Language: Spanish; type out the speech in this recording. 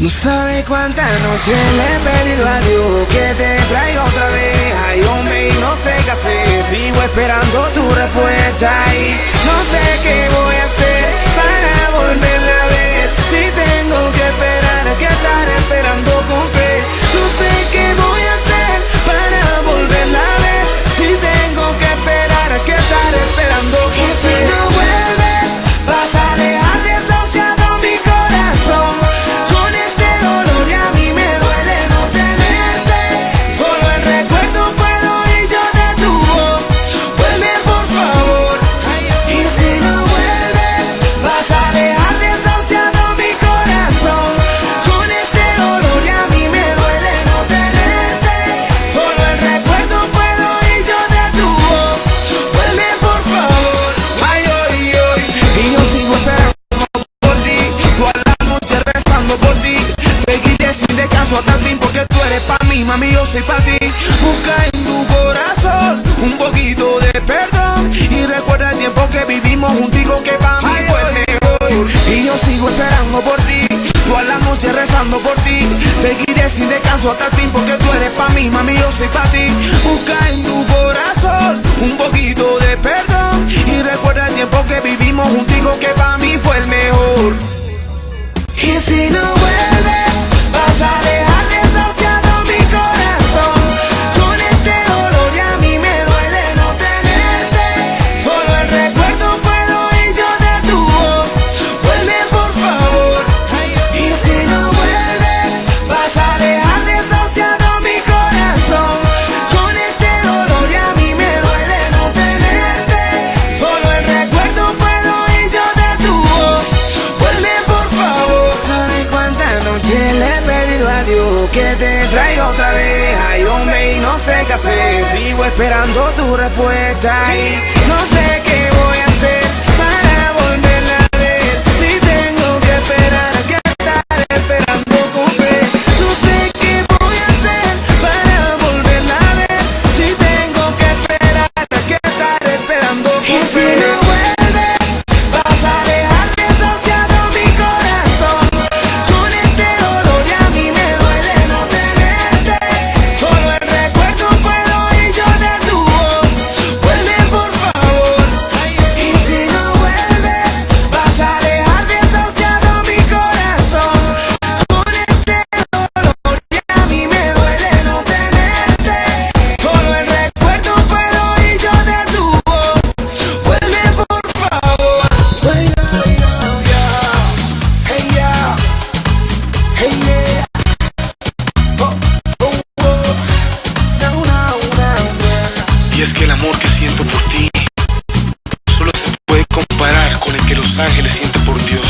No sabe cuántas noches le he pedido a Dios que te traiga otra vez. Ay, hombre, y no sé qué hacer. Sigo esperando tu respuesta y no sé qué voy a hacer para volverla a ver. Si tengo que esperar, que estar esperando con fe. No sé qué voy a hacer para volverla a ver. Si tengo que esperar, que estar esperando con fe. Si no vuelves, vas a dejar desahuciado mi corazón. Hasta el fin porque tú eres pa' mí, mami, yo soy pa' ti. Busca en tu corazón un poquito de perdón y recuerda el tiempo que vivimos juntico que pa' mí fue mejor. Y yo sigo esperando por ti, todas las noches rezando por ti. Seguiré sin descanso hasta el fin porque tú eres pa' mí, mami, yo soy pa' ti. Busca en tu corazón un poquito de perdón y recuerda el tiempo que vivimos juntico que pa' mí fue el mejor. Y si no vuelves, vas a dejar desahuciado mi corazón. Con este dolor y a mí me duele no tenerte. Solo el recuerdo puedo oír yo de tu voz. Vuelve por favor. Y si no vuelves, vas a dejar desahuciado mi corazón. Con este dolor y a mí me duele no tenerte. Solo el recuerdo puedo oír yo de tu voz. Vuelve por favor. ¿Sabes cuántas noches le he pedido a Dios que te traiga otra vez? Ay, hombre, y no sé qué hacer. Sigo esperando tu respuesta y no sé qué voy a hacer para volverla a ver. Si tengo que esperar, que estar esperando con fe. No sé qué voy a hacer para volverla a ver. Si tengo que esperar, que estar esperando con fe. Y si no vuelves, vas a dejar desahuciado mi corazón. Con este dolor y a mí me duele no tenerte. Solo el recuerdo puedo oír yo de tu voz. Vuelve por favor. Y si no vuelves, vas a dejar desahuciado mi corazón. Con este dolor y a mí me duele no tenerte. Solo el recuerdo puedo oír yo de tu voz. Vuelve por favor. Hey yeah, hey yeah. Oh, oh, oh. Now, now, now. Y es que el amor que siento por ti solo se puede comparar con el que los ángeles sienten por Dios.